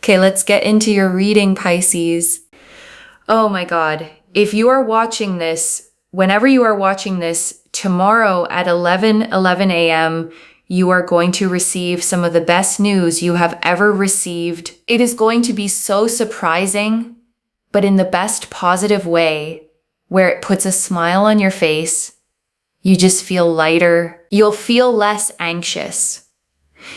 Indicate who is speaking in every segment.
Speaker 1: Okay, let's get into your reading, Pisces. Oh my God. If you are watching this, whenever you are watching this, tomorrow at 11 a.m., you are going to receive some of the best news you have ever received. It is going to be so surprising, but in the best positive way, where it puts a smile on your face. You just feel lighter. You'll feel less anxious.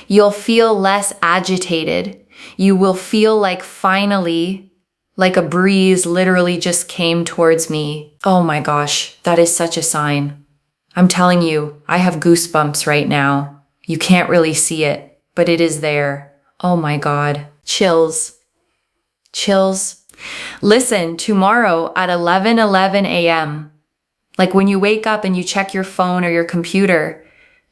Speaker 1: You'll feel less agitated. You will feel like finally, like a breeze literally just came towards me. Oh my gosh, that is such a sign. I'm telling you, I have goosebumps right now. You can't really see it, but it is there. Oh my God. Chills. Chills. Listen, tomorrow at 11 a.m., like when you wake up and you check your phone or your computer,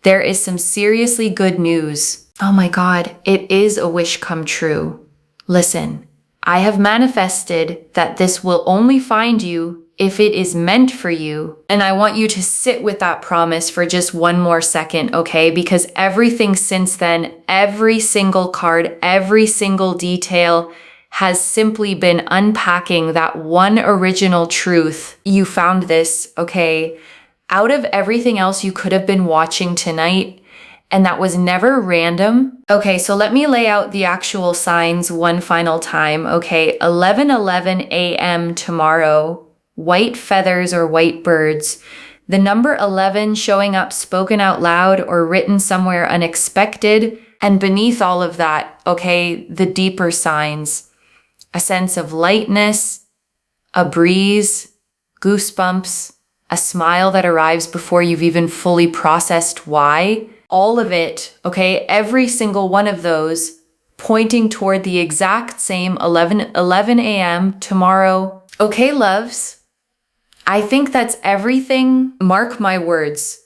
Speaker 1: there is some seriously good news. Oh my God, it is a wish come true. Listen, I have manifested that this will only find you if it is meant for you. And I want you to sit with that promise for just one more second, okay? Because everything since then, every single card, every single detail has simply been unpacking that one original truth. You found this, okay? Out of everything else you could have been watching tonight, and that was never random. Okay, so let me lay out the actual signs one final time, okay? 11 a.m. tomorrow, white feathers or white birds. The number 11 showing up spoken out loud or written somewhere unexpected. And beneath all of that, okay, the deeper signs. A sense of lightness, a breeze, goosebumps, a smile that arrives before you've even fully processed why. All of it, okay, every single one of those pointing toward the exact same 11 a.m. tomorrow. Okay, loves. I think that's everything. Mark my words.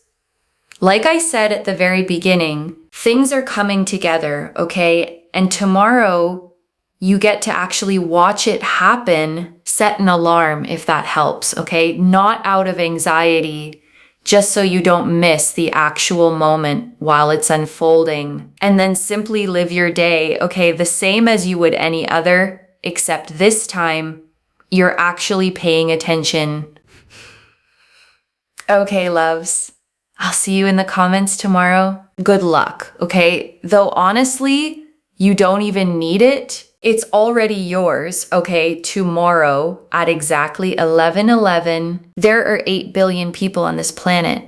Speaker 1: Like I said at the very beginning, things are coming together, okay? And tomorrow, you get to actually watch it happen. Set an alarm if that helps, okay? Not out of anxiety, just so you don't miss the actual moment while it's unfolding. And then simply live your day, okay? The same as you would any other, except this time, you're actually paying attention. Okay, loves. I'll see you in the comments tomorrow. Good luck, okay? Though honestly, you don't even need it. It's already yours, okay? Tomorrow at exactly 11:11. There are 8 billion people on this planet,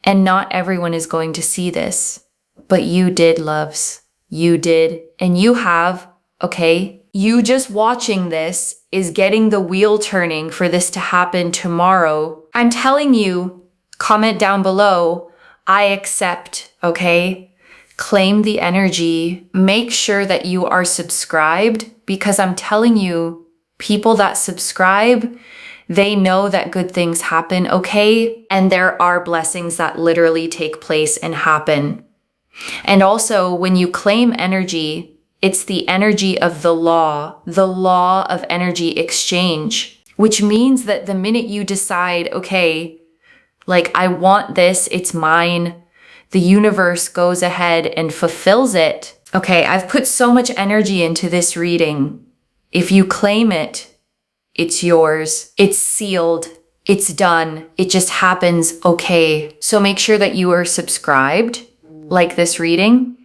Speaker 1: and not everyone is going to see this. But you did, loves. You did. And you have, okay? You just watching this is getting the wheel turning for this to happen tomorrow. I'm telling you, comment down below, I accept, okay? Claim the energy. Make sure that you are subscribed, because I'm telling you, people that subscribe, they know that good things happen, okay? And there are blessings that literally take place and happen. And also, when you claim energy, it's the energy of the law of energy exchange, which means that the minute you decide, okay, like I want this, it's mine, the universe goes ahead and fulfills it. Okay, I've put so much energy into this reading. If you claim it, it's yours. It's sealed. It's done. It just happens, okay? So make sure that you are subscribed, like this reading.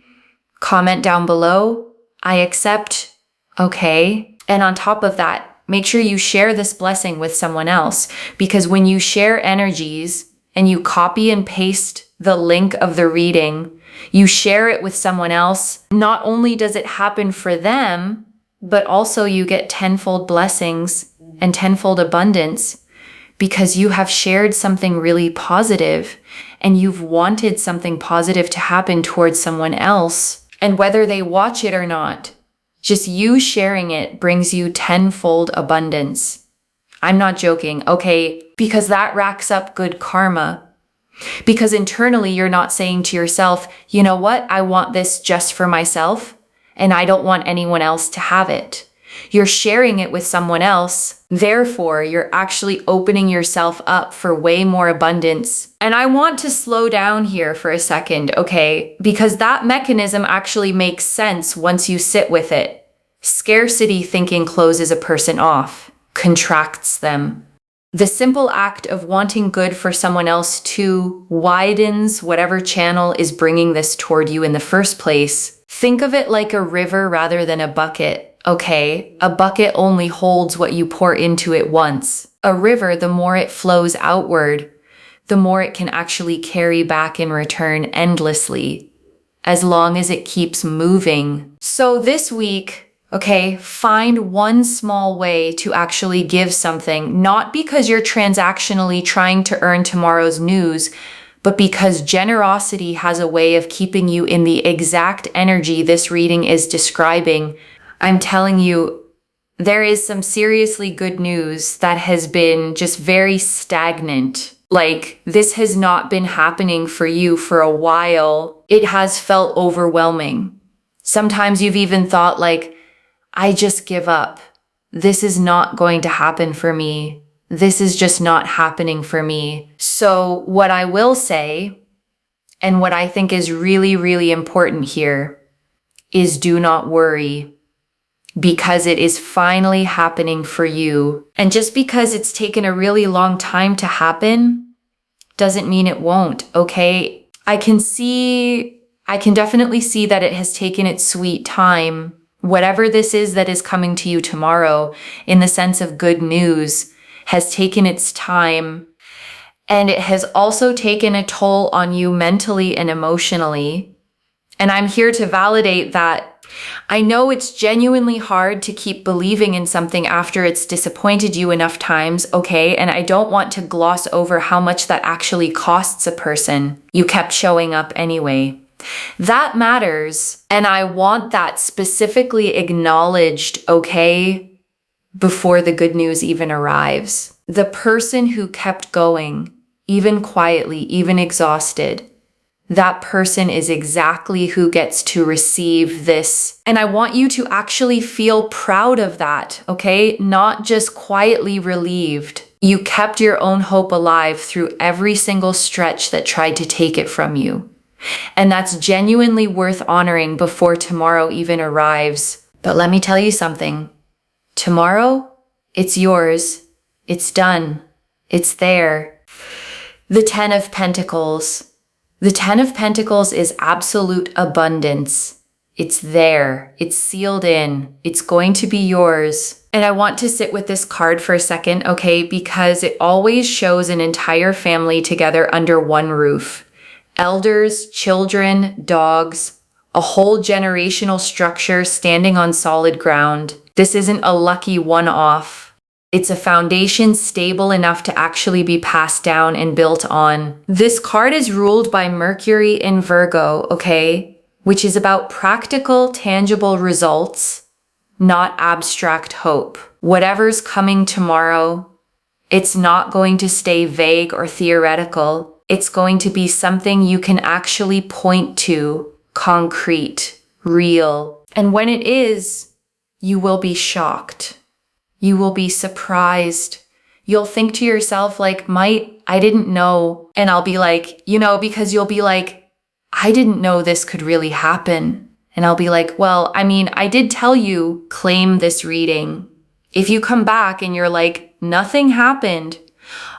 Speaker 1: Comment down below. I accept, okay? And on top of that, make sure you share this blessing with someone else, because when you share energies and you copy and paste the link of the reading, you share it with someone else, not only does it happen for them, but also you get tenfold blessings and tenfold abundance, because you have shared something really positive and you've wanted something positive to happen towards someone else. And whether they watch it or not, just you sharing it brings you tenfold abundance. I'm not joking, okay? Because that racks up good karma. Because internally you're not saying to yourself, you know what, I want this just for myself, and I don't want anyone else to have it. You're sharing it with someone else. Therefore, you're actually opening yourself up for way more abundance. And I want to slow down here for a second, okay? Because that mechanism actually makes sense once you sit with it. Scarcity thinking closes a person off, contracts them. The simple act of wanting good for someone else too widens whatever channel is bringing this toward you in the first place. Think of it like a river rather than a bucket, okay? A bucket only holds what you pour into it once. A river, the more it flows outward, the more it can actually carry back in return endlessly, as long as it keeps moving. So this week, okay, find one small way to actually give something, not because you're transactionally trying to earn tomorrow's news, but because generosity has a way of keeping you in the exact energy this reading is describing. I'm telling you, there is some seriously good news that has been just very stagnant. Like, this has not been happening for you for a while. It has felt overwhelming. Sometimes you've even thought like, I just give up. This is not going to happen for me. This is just not happening for me. So what I will say, and what I think is really, really important here, is do not worry, because it is finally happening for you. And just because it's taken a really long time to happen, doesn't mean it won't, okay? I can definitely see that it has taken its sweet time. Whatever this is that is coming to you tomorrow, in the sense of good news, has taken its time. And it has also taken a toll on you mentally and emotionally. And I'm here to validate that. I know it's genuinely hard to keep believing in something after it's disappointed you enough times, okay? And I don't want to gloss over how much that actually costs a person. You kept showing up anyway. That matters, and I want that specifically acknowledged, okay, before the good news even arrives. The person who kept going, even quietly, even exhausted, that person is exactly who gets to receive this. And I want you to actually feel proud of that, okay? Not just quietly relieved. You kept your own hope alive through every single stretch that tried to take it from you. And that's genuinely worth honoring before tomorrow even arrives. But let me tell you something. Tomorrow, it's yours. It's done. It's there. The Ten of Pentacles. The Ten of Pentacles is absolute abundance. It's there. It's sealed in. It's going to be yours. And I want to sit with this card for a second, okay? Because it always shows an entire family together under one roof. Elders, children, dogs, a whole generational structure standing on solid ground. This isn't a lucky one-off. It's a foundation stable enough to actually be passed down and built on. This card is ruled by Mercury in Virgo, okay? Which is about practical, tangible results, not abstract hope. Whatever's coming tomorrow, it's not going to stay vague or theoretical. It's going to be something you can actually point to, concrete, real. And when it is, you will be shocked. You will be surprised. You'll think to yourself like, I didn't know. And I'll be like, because you'll be like, I didn't know this could really happen. And I'll be like, well, I did tell you, claim this reading. If you come back and you're like, nothing happened,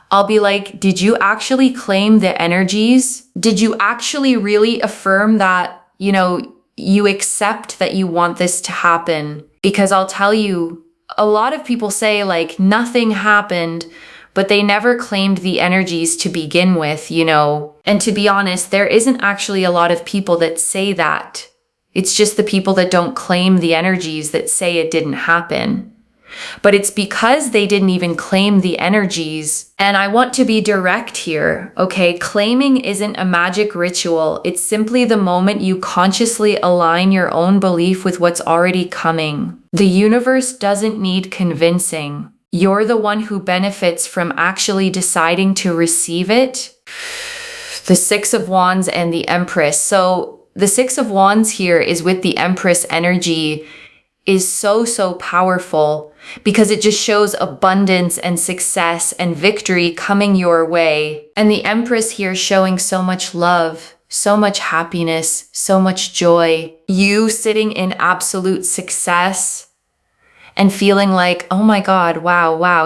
Speaker 1: I'll be like, did you actually claim the energies? Did you actually really affirm that, you accept that you want this to happen? Because I'll tell you, a lot of people say like nothing happened, but they never claimed the energies to begin with, And to be honest, there isn't actually a lot of people that say that. It's just the people that don't claim the energies that say it didn't happen. But it's because they didn't even claim the energies. And I want to be direct here, okay? Claiming isn't a magic ritual. It's simply the moment you consciously align your own belief with what's already coming. The universe doesn't need convincing. You're the one who benefits from actually deciding to receive it. The Six of Wands and the Empress. So the Six of Wands here is with the Empress energy, is so powerful because it just shows abundance and success and victory coming your way. And the Empress here showing so much love, so much happiness, so much joy. You sitting in absolute success, and feeling like, oh my God, wow,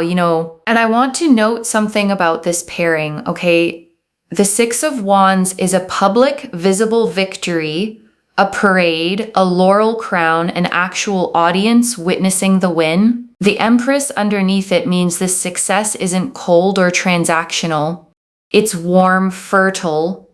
Speaker 1: And I want to note something about this pairing, okay? The Six of Wands is a public, visible victory, a parade, a laurel crown, an actual audience witnessing the win. The Empress underneath it means this success isn't cold or transactional. It's warm, fertile,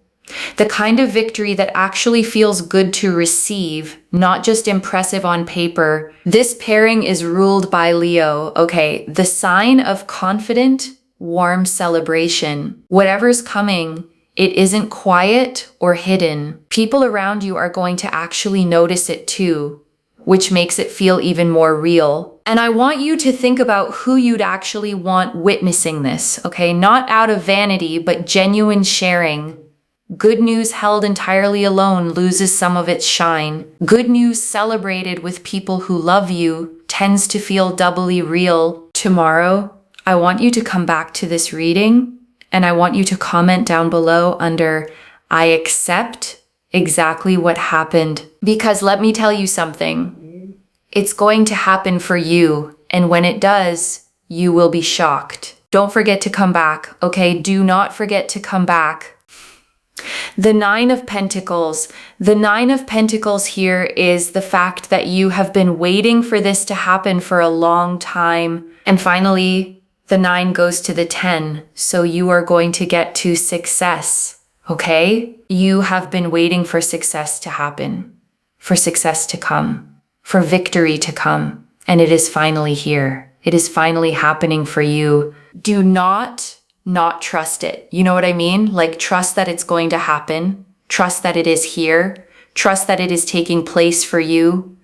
Speaker 1: the kind of victory that actually feels good to receive, not just impressive on paper. This pairing is ruled by Leo, okay? The sign of confident, warm celebration. Whatever's coming, it isn't quiet or hidden. People around you are going to actually notice it too, which makes it feel even more real. And I want you to think about who you'd actually want witnessing this, okay? Not out of vanity, but genuine sharing. Good news held entirely alone loses some of its shine. Good news celebrated with people who love you tends to feel doubly real. Tomorrow, I want you to come back to this reading, and I want you to comment down below under I accept exactly what happened. Because let me tell you something. It's going to happen for you, and when it does, you will be shocked. Don't forget to come back, okay? Do not forget to come back. The Nine of Pentacles. The Nine of Pentacles here is the fact that you have been waiting for this to happen for a long time. And finally, the 9 goes to the 10. So you are going to get to success, okay? You have been waiting for success to happen, for success to come, for victory to come. And it is finally here. It is finally happening for you. Do not trust it. You know what I mean? Like, trust that it's going to happen. Trust that it is here. Trust that it is taking place for you.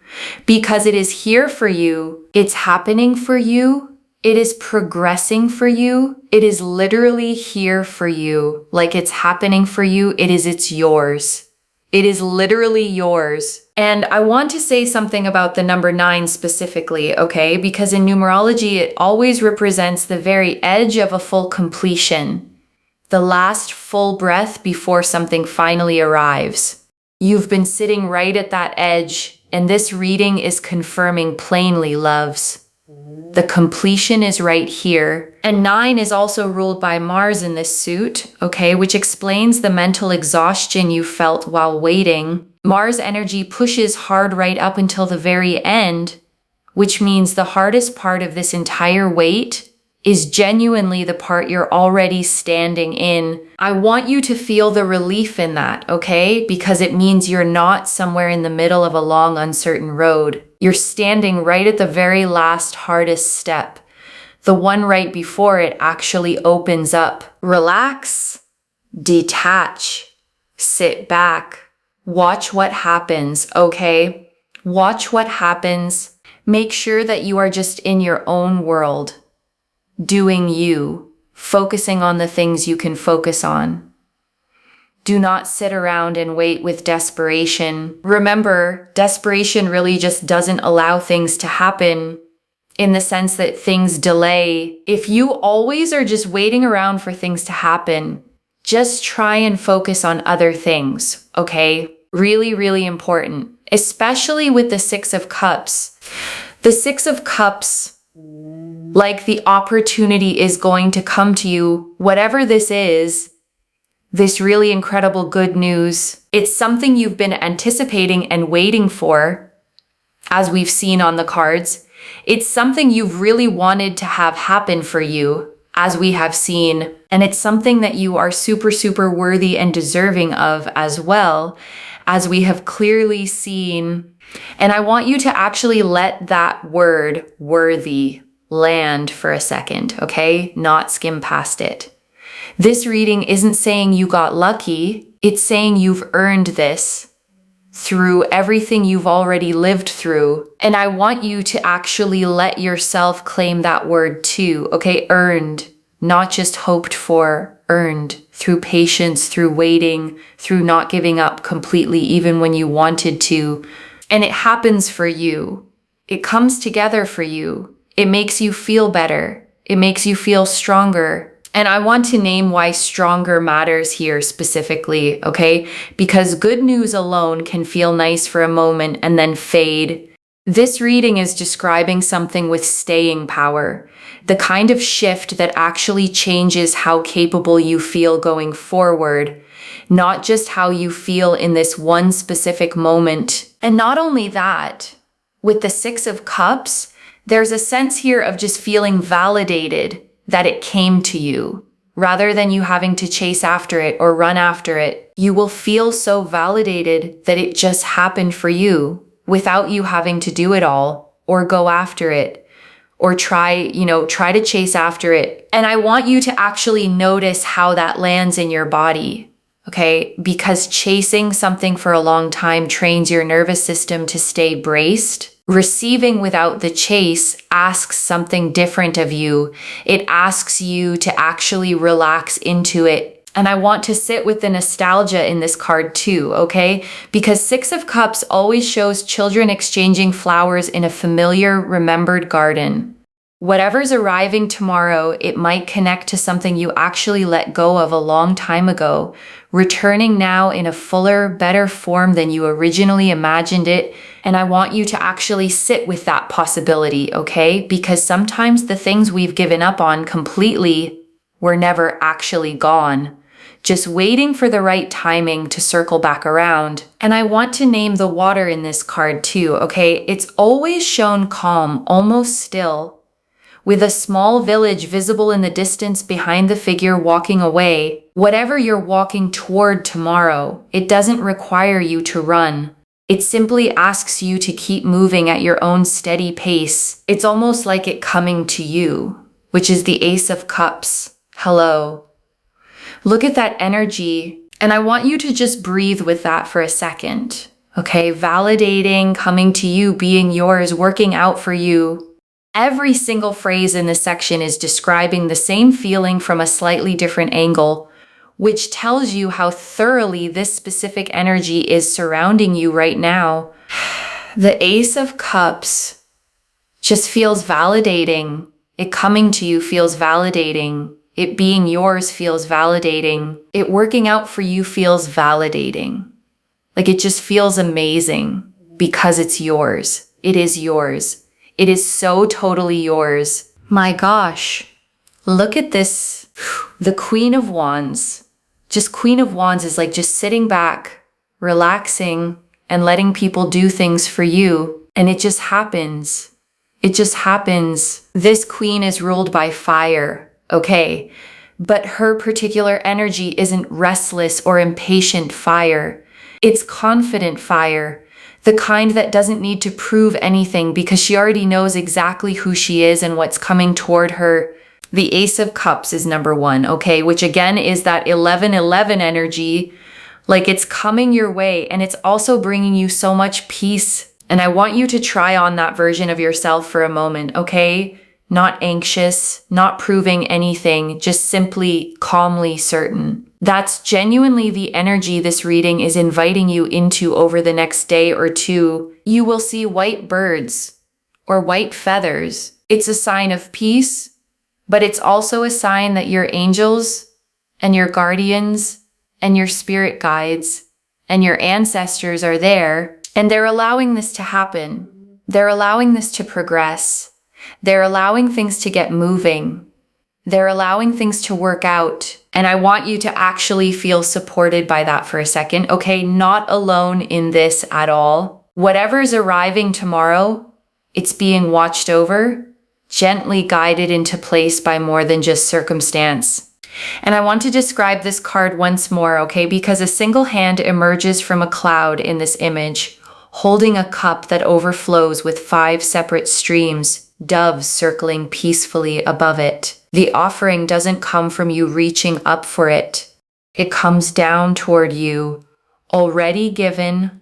Speaker 1: Because it is here for you. It's happening for you. It is progressing for you. It is literally here for you. Like, it's happening for you. It's yours. It is literally yours. And I want to say something about the number 9 specifically, okay? Because in numerology, it always represents the very edge of a full completion, the last full breath before something finally arrives. You've been sitting right at that edge, and this reading is confirming plainly, loves. The completion is right here. And 9 is also ruled by Mars in this suit, okay, which explains the mental exhaustion you felt while waiting. Mars energy pushes hard right up until the very end, which means the hardest part of this entire wait is genuinely the part you're already standing in. I want you to feel the relief in that, okay? Because it means you're not somewhere in the middle of a long, uncertain road. You're standing right at the very last, hardest step. The one right before it actually opens up. Relax, detach, sit back, watch what happens, okay? Watch what happens. Make sure that you are just in your own world. Doing you, focusing on the things you can focus on. Do not sit around and wait with desperation. Remember, desperation really just doesn't allow things to happen in the sense that things delay. If you always are just waiting around for things to happen, just try and focus on other things, okay? Really, really important, especially with the 6 of Cups. The 6 of Cups, like the opportunity is going to come to you, whatever this is, this really incredible good news. It's something you've been anticipating and waiting for, as we've seen on the cards. It's something you've really wanted to have happen for you, as we have seen. And it's something that you are super, super worthy and deserving of as well, as we have clearly seen. And I want you to actually let that word, worthy, land for a second, okay? Not skim past it. This reading isn't saying you got lucky. It's saying you've earned this through everything you've already lived through. And I want you to actually let yourself claim that word too, okay? Earned, not just hoped for, earned through patience, through waiting, through not giving up completely, even when you wanted to. And it happens for you. It comes together for you. It makes you feel better. It makes you feel stronger. And I want to name why stronger matters here specifically, okay? Because good news alone can feel nice for a moment and then fade. This reading is describing something with staying power, the kind of shift that actually changes how capable you feel going forward, not just how you feel in this one specific moment. And not only that, with the Six of Cups, there's a sense here of just feeling validated that it came to you. Rather than you having to chase after it or run after it, you will feel so validated that it just happened for you without you having to do it all or go after it or try to chase after it. And I want you to actually notice how that lands in your body, okay? Because chasing something for a long time trains your nervous system to stay braced. Receiving without the chase asks something different of you. It asks you to actually relax into it. And I want to sit with the nostalgia in this card too, okay? Because Six of Cups always shows children exchanging flowers in a familiar, remembered garden. Whatever's arriving tomorrow, it might connect to something you actually let go of a long time ago, returning now in a fuller, better form than you originally imagined it. And I want you to actually sit with that possibility, okay? Because sometimes the things we've given up on completely were never actually gone, just waiting for the right timing to circle back around. And I want to name the water in this card too, okay? It's always shown calm, almost still, with a small village visible in the distance behind the figure walking away. Whatever you're walking toward tomorrow, it doesn't require you to run. It simply asks you to keep moving at your own steady pace. It's almost like it coming to you, which is the Ace of Cups. Hello. Look at that energy, and I want you to just breathe with that for a second, okay? Validating, coming to you, being yours, working out for you. Every single phrase in this section is describing the same feeling from a slightly different angle, which tells you how thoroughly this specific energy is surrounding you right now. The Ace of Cups just feels validating. It coming to you feels validating. It being yours feels validating. It working out for you feels validating. Like it just feels amazing because it's yours. It is yours. It is so totally yours. My gosh, look at this. The Queen of Wands. Just Queen of Wands is like just sitting back, relaxing, and letting people do things for you. And it just happens. It just happens. This queen is ruled by fire. Okay, but her particular energy isn't restless or impatient fire. It's confident fire, the kind that doesn't need to prove anything because she already knows exactly who she is and what's coming toward her. The Ace of Cups is number one, okay, which again is that 11-11 energy, like it's coming your way and it's also bringing you so much peace. And I want you to try on that version of yourself for a moment, okay? Not anxious, not proving anything, just simply calmly certain. That's genuinely the energy this reading is inviting you into over the next day or two. You will see white birds or white feathers. It's a sign of peace, but it's also a sign that your angels and your guardians and your spirit guides and your ancestors are there, and they're allowing this to happen. They're allowing this to progress. They're allowing things to get moving. They're allowing things to work out. And I want you to actually feel supported by that for a second, okay? Not alone in this at all. Whatever's arriving tomorrow, it's being watched over, gently guided into place by more than just circumstance. And I want to describe this card once more, okay? Because a single hand emerges from a cloud in this image, holding a cup that overflows with 5 separate streams, doves circling peacefully above it. The offering doesn't come from you reaching up for it. It comes down toward you, already given,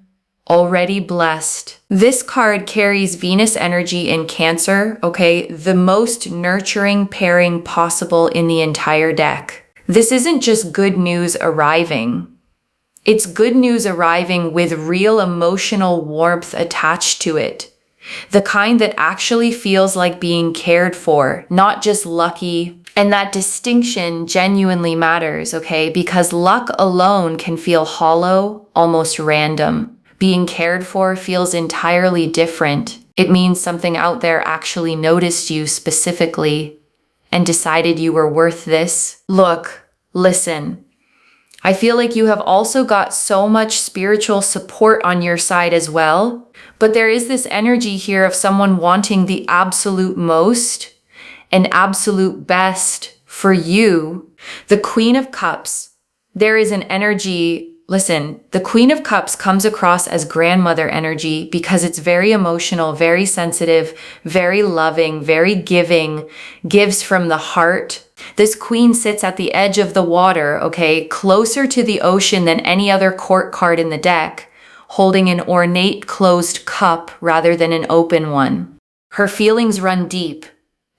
Speaker 1: already blessed. This card carries Venus energy in Cancer, okay? The most nurturing pairing possible in the entire deck. This isn't just good news arriving. It's good news arriving with real emotional warmth attached to it. The kind that actually feels like being cared for, not just lucky. And that distinction genuinely matters, okay? Because luck alone can feel hollow, almost random. Being cared for feels entirely different. It means something out there actually noticed you specifically and decided you were worth this. Look, listen. I feel like you have also got so much spiritual support on your side as well. But there is this energy here of someone wanting the absolute most and absolute best for you. The Queen of Cups. There is an energy. Listen, the Queen of Cups comes across as grandmother energy because it's very emotional, very sensitive, very loving, very giving, gives from the heart. This queen sits at the edge of the water, okay, closer to the ocean than any other court card in the deck, holding an ornate closed cup rather than an open one. Her feelings run deep,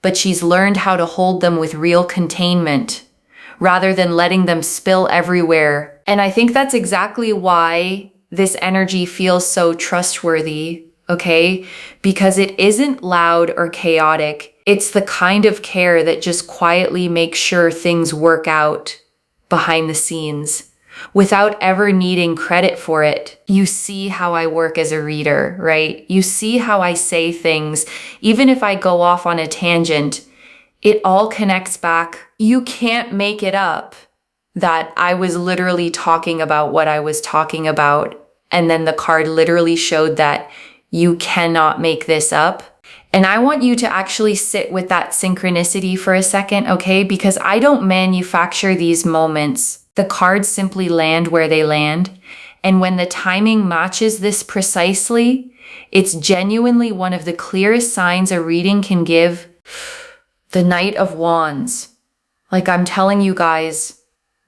Speaker 1: but she's learned how to hold them with real containment, rather than letting them spill everywhere. And I think that's exactly why this energy feels so trustworthy, okay? Because it isn't loud or chaotic. It's the kind of care that just quietly makes sure things work out behind the scenes without ever needing credit for it. You see how I work as a reader, right? You see how I say things. Even if I go off on a tangent, it all connects back. You can't make it up that I was literally talking about what I was talking about. And then the card literally showed that you cannot make this up. And I want you to actually sit with that synchronicity for a second, okay? Because I don't manufacture these moments. The cards simply land where they land. And when the timing matches this precisely, it's genuinely one of the clearest signs a reading can give. The Knight of Wands. Like I'm telling you guys,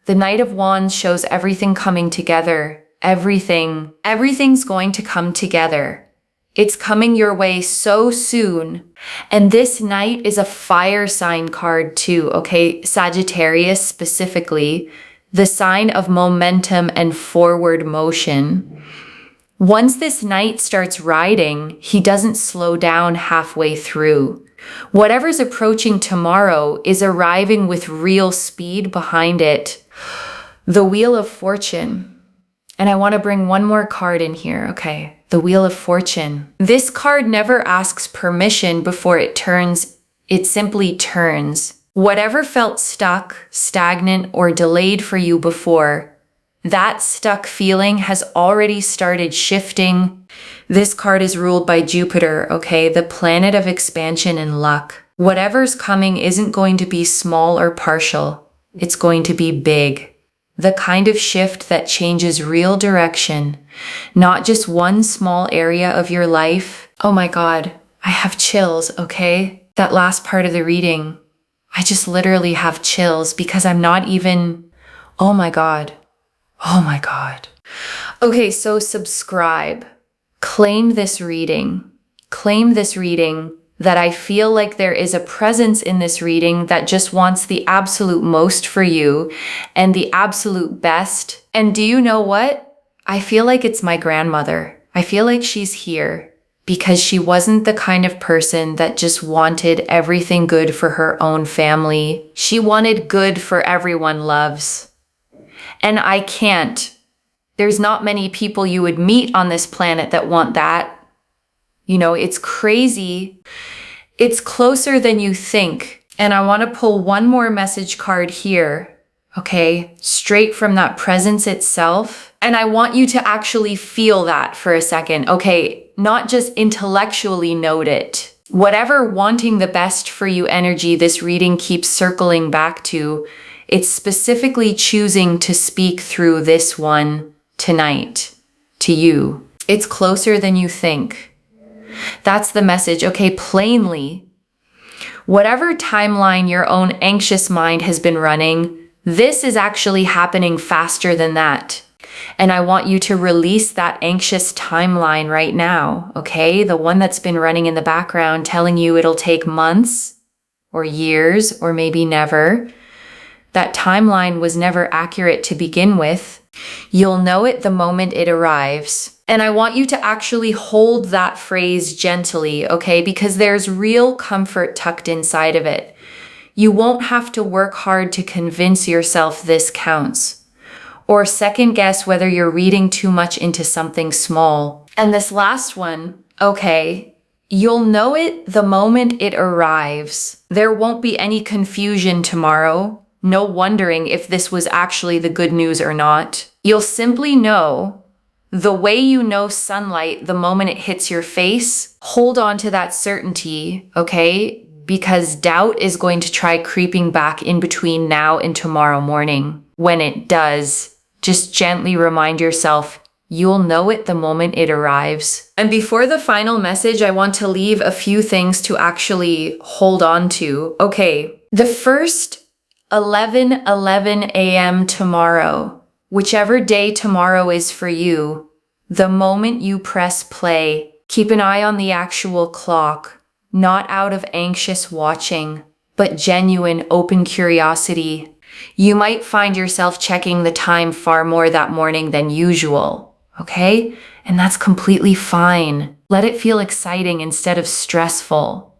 Speaker 1: the Knight of Wands shows everything coming together. Everything's going to come together. It's coming your way so soon. And this Knight is a fire sign card too, okay? Sagittarius specifically, the sign of momentum and forward motion. Once this Knight starts riding, he doesn't slow down halfway through. Whatever's approaching tomorrow is arriving with real speed behind it. The Wheel of Fortune. And I want to bring one more card in here, okay? The Wheel of Fortune. This card never asks permission before it turns. It simply turns. Whatever felt stuck, stagnant, or delayed for you before, that stuck feeling has already started shifting. This card is ruled by Jupiter, okay? The planet of expansion and luck. Whatever's coming isn't going to be small or partial. It's going to be big. The kind of shift that changes real direction, not just one small area of your life. Oh my God, I have chills, okay? That last part of the reading, I just literally have chills because I'm not even, oh my God. Oh my God. Okay, so subscribe. Claim this reading. Claim this reading that I feel like there is a presence in this reading that just wants the absolute most for you and the absolute best. And do you know what? I feel like it's my grandmother. I feel like she's here because she wasn't the kind of person that just wanted everything good for her own family. She wanted good for everyone loves. And I can't. There's not many people you would meet on this planet that want that. You know, it's crazy. It's closer than you think. And I want to pull one more message card here, okay? Straight from that presence itself. And I want you to actually feel that for a second, okay? Not just intellectually note it. Whatever wanting the best for you energy this reading keeps circling back to, it's specifically choosing to speak through this one tonight to you. It's closer than you think. That's the message, okay? Plainly, whatever timeline your own anxious mind has been running, this is actually happening faster than that. And I want you to release that anxious timeline right now, okay? The one that's been running in the background telling you it'll take months or years or maybe never. That timeline was never accurate to begin with. You'll know it the moment it arrives. And I want you to actually hold that phrase gently, okay? Because there's real comfort tucked inside of it. You won't have to work hard to convince yourself this counts, or second guess whether you're reading too much into something small. And this last one, okay, You'll know it the moment it arrives. There won't be any confusion tomorrow. No wondering if this was actually the good news or not. You'll simply know the way you know sunlight the moment it hits your face. Hold on to that certainty, okay? Because doubt is going to try creeping back in between now and tomorrow morning. When it does, just gently remind yourself, you'll know it the moment it arrives. And before the final message, I want to leave a few things to actually hold on to. Okay, the first 11:11 a.m. tomorrow, whichever day tomorrow is for you, the moment you press play, keep an eye on the actual clock, not out of anxious watching, but genuine open curiosity. You might find yourself checking the time far more that morning than usual. Okay? And that's completely fine. Let it feel exciting instead of stressful.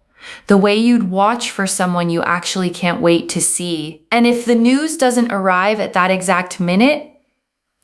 Speaker 1: The way you'd watch for someone you actually can't wait to see. And if the news doesn't arrive at that exact minute,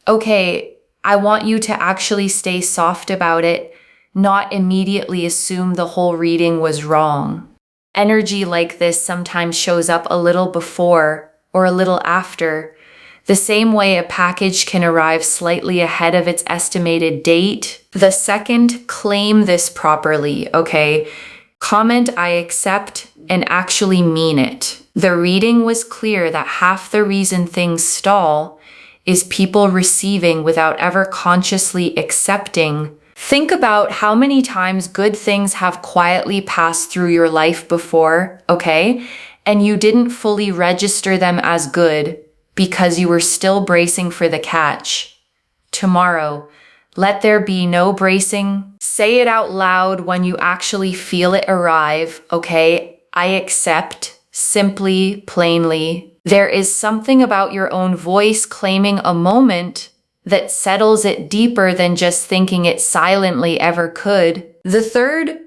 Speaker 1: okay, I want you to actually stay soft about it, not immediately assume the whole reading was wrong. Energy like this sometimes shows up a little before or a little after. The same way a package can arrive slightly ahead of its estimated date. The second, claim this properly, okay? Comment I accept and actually mean it. The reading was clear that half the reason things stall is people receiving without ever consciously accepting. Think about how many times good things have quietly passed through your life before, okay? And you didn't fully register them as good because you were still bracing for the catch. Tomorrow, let there be no bracing. Say it out loud when you actually feel it arrive, okay? I accept, simply, plainly. There is something about your own voice claiming a moment that settles it deeper than just thinking it silently ever could. The third,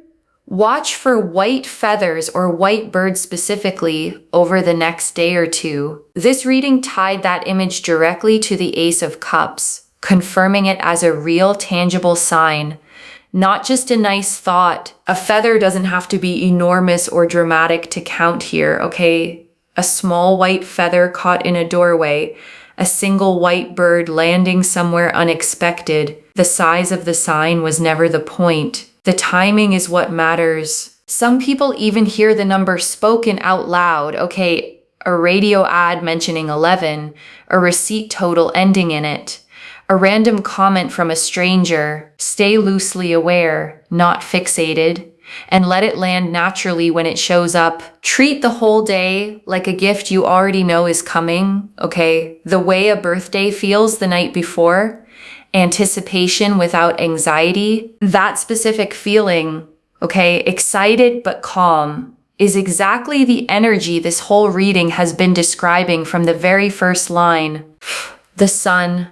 Speaker 1: watch for white feathers or white birds specifically over the next day or two. This reading tied that image directly to the Ace of Cups, confirming it as a real tangible sign, not just a nice thought. A feather doesn't have to be enormous or dramatic to count here, okay? A small white feather caught in a doorway, a single white bird landing somewhere unexpected. The size of the sign was never the point. The timing is what matters. Some people even hear the number spoken out loud. Okay, a radio ad mentioning 11, a receipt total ending in it, a random comment from a stranger. Stay loosely aware, not fixated, and let it land naturally when it shows up. Treat the whole day like a gift you already know is coming, okay? The way a birthday feels the night before. Anticipation without anxiety, that specific feeling, okay, excited but calm, is exactly the energy this whole reading has been describing from the very first line. The sun,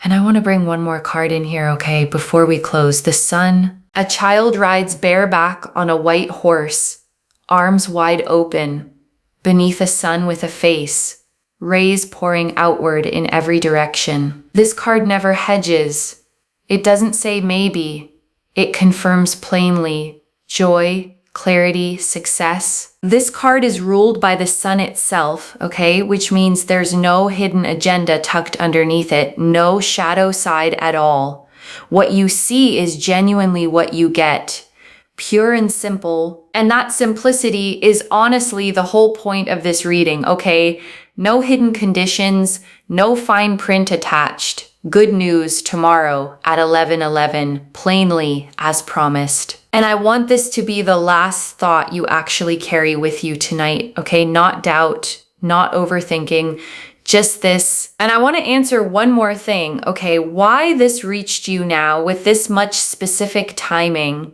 Speaker 1: and I want to bring one more card in here, okay, before we close. The sun, a child rides bareback on a white horse, arms wide open, beneath a sun with a face. Rays pouring outward in every direction. This card never hedges. It doesn't say maybe. It confirms plainly. Joy, clarity, success. This card is ruled by the sun itself, okay? Which means there's no hidden agenda tucked underneath it. No shadow side at all. What you see is genuinely what you get. Pure and simple. And that simplicity is honestly the whole point of this reading, okay? No hidden conditions, no fine print attached. Good news tomorrow at 11:11, plainly as promised. And I want this to be the last thought you actually carry with you tonight, okay? Not doubt, not overthinking, just this. And I want to answer one more thing, okay? Why this reached you now with this much specific timing.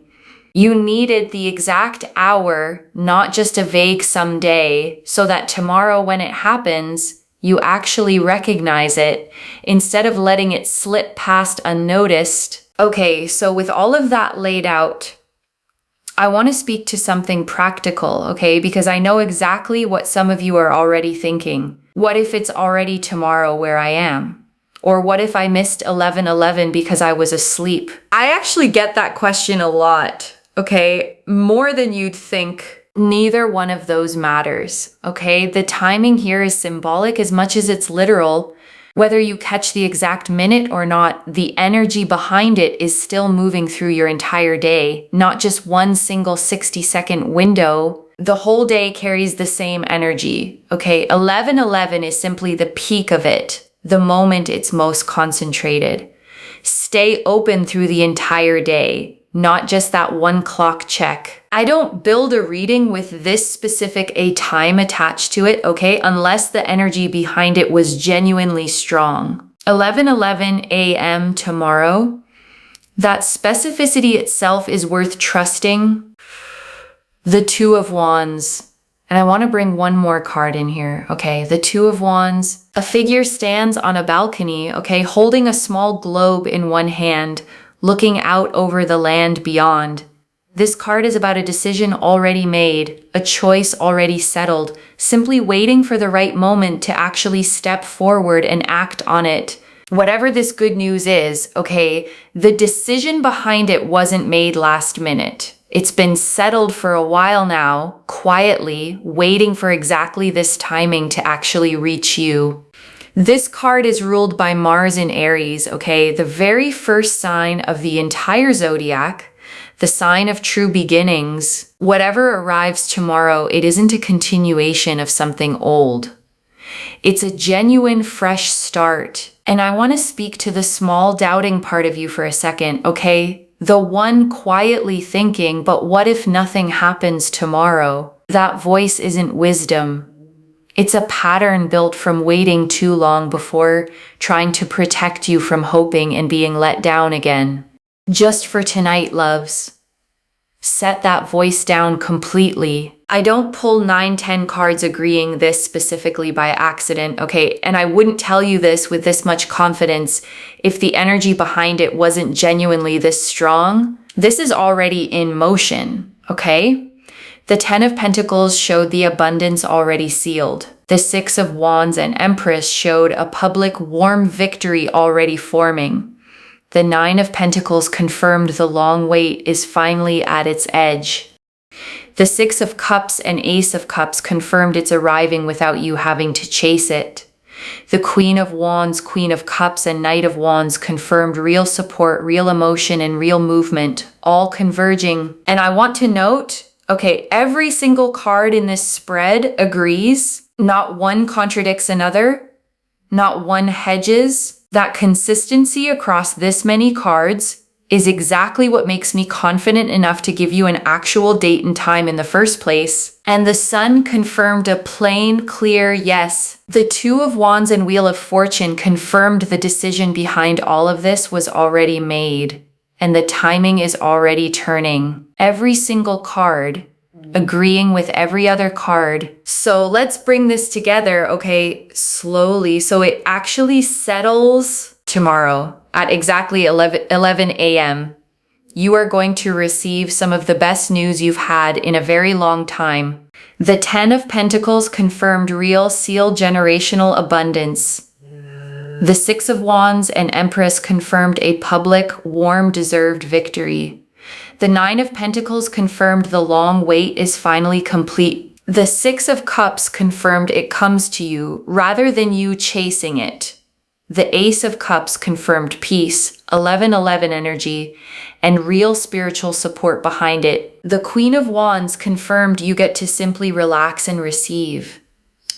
Speaker 1: You needed the exact hour, not just a vague someday, so that tomorrow when it happens, you actually recognize it instead of letting it slip past unnoticed. Okay, so with all of that laid out, I want to speak to something practical, okay? Because I know exactly what some of you are already thinking. What if it's already tomorrow where I am? Or what if I missed 11:11 because I was asleep? I actually get that question a lot. okay? More than you'd think. Neither one of those matters, okay? The timing here is symbolic as much as it's literal. Whether you catch the exact minute or not, the energy behind it is still moving through your entire day, not just one single 60-second window. The whole day carries the same energy, okay? 11:11 is simply the peak of it, the moment it's most concentrated. Stay open through the entire day, not just that one clock check. I don't build a reading with this specific a time attached to it, okay? Unless the energy behind it was genuinely strong. 11:11 a.m. tomorrow, that specificity itself is worth trusting. The Two of Wands. And I want to bring one more card in here, okay? The Two of Wands. A figure stands on a balcony, okay, holding a small globe in one hand, looking out over the land beyond. This card is about a decision already made, a choice already settled, simply waiting for the right moment to actually step forward and act on it. Whatever this good news is, okay, the decision behind it wasn't made last minute. It's been settled for a while now, quietly, waiting for exactly this timing to actually reach you. This card is ruled by Mars in Aries, okay? The very first sign of the entire zodiac, the sign of true beginnings. Whatever arrives tomorrow, it isn't a continuation of something old. It's a genuine fresh start. And I want to speak to the small doubting part of you for a second, okay? The one quietly thinking, but what if nothing happens tomorrow? That voice isn't wisdom. It's a pattern built from waiting too long before, trying to protect you from hoping and being let down again. Just for tonight, loves. Set that voice down completely. I don't pull 9-10 cards agreeing this specifically by accident, okay? And I wouldn't tell you this with this much confidence if the energy behind it wasn't genuinely this strong. This is already in motion, okay? The 10 of Pentacles showed the abundance already sealed. The 6 of Wands and Empress showed a public warm victory already forming. The 9 of Pentacles confirmed the long wait is finally at its edge. The 6 of Cups and Ace of Cups confirmed it's arriving without you having to chase it. The Queen of Wands, Queen of Cups, and Knight of Wands confirmed real support, real emotion, and real movement, all converging. And I want to note, okay, every single card in this spread agrees. Not one contradicts another. Not one hedges. That consistency across this many cards is exactly what makes me confident enough to give you an actual date and time in the first place. And the Sun confirmed a plain, clear yes. The Two of Wands and Wheel of Fortune confirmed the decision behind all of this was already made. And the timing is already turning. Every single card agreeing with every other card. So let's bring this together, okay, slowly. So it actually settles tomorrow at exactly 11 a.m. You are going to receive some of the best news you've had in a very long time. The 10 of Pentacles confirmed real sealed generational abundance. The 6 of Wands and Empress confirmed a public, warm, deserved victory. The 9 of Pentacles confirmed the long wait is finally complete. The 6 of Cups confirmed it comes to you rather than you chasing it. The Ace of Cups confirmed peace, 11-11 energy, and real spiritual support behind it. The Queen of Wands confirmed you get to simply relax and receive.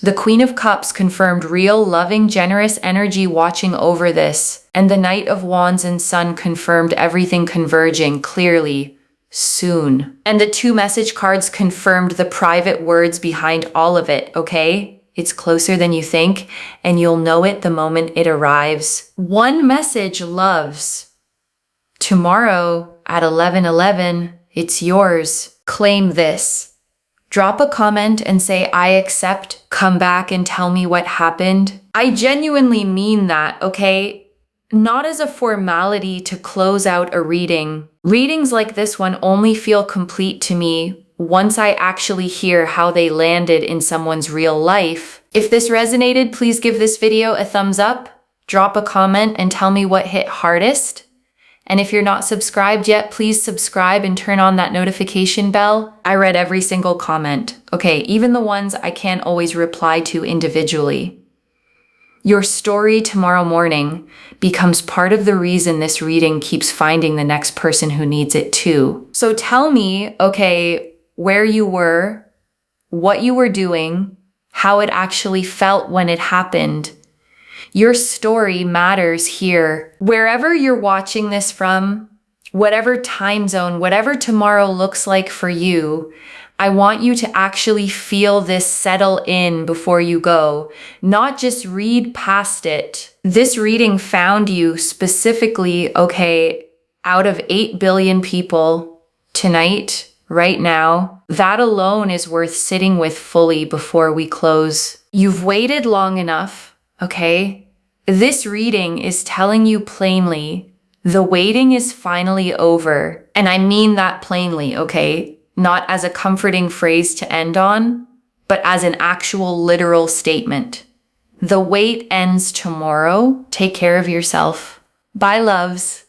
Speaker 1: The Queen of Cups confirmed real, loving, generous energy watching over this. And the Knight of Wands and Sun confirmed everything converging clearly, soon. And the 2 message cards confirmed the private words behind all of it, okay? It's closer than you think, and you'll know it the moment it arrives. One message, loves. Tomorrow at 11:11, it's yours. Claim this. Drop a comment and say, I accept, come back and tell me what happened. I genuinely mean that, okay? Not as a formality to close out a reading. Readings like this one only feel complete to me once I actually hear how they landed in someone's real life. If this resonated, please give this video a thumbs up, drop a comment and tell me what hit hardest. And if you're not subscribed yet, please subscribe and turn on that notification bell. I read every single comment. Okay, even the ones I can't always reply to individually. Your story tomorrow morning becomes part of the reason this reading keeps finding the next person who needs it too. So tell me, okay, where you were, what you were doing, how it actually felt when it happened. Your story matters here. Wherever you're watching this from, whatever time zone, whatever tomorrow looks like for you, I want you to actually feel this settle in before you go, not just read past it. This reading found you specifically, okay, out of 8 billion people tonight, right now. That alone is worth sitting with fully before we close. You've waited long enough, okay? This reading is telling you plainly, the waiting is finally over. And I mean that plainly, okay? Not as a comforting phrase to end on, but as an actual literal statement. The wait ends tomorrow. Take care of yourself. Bye, loves.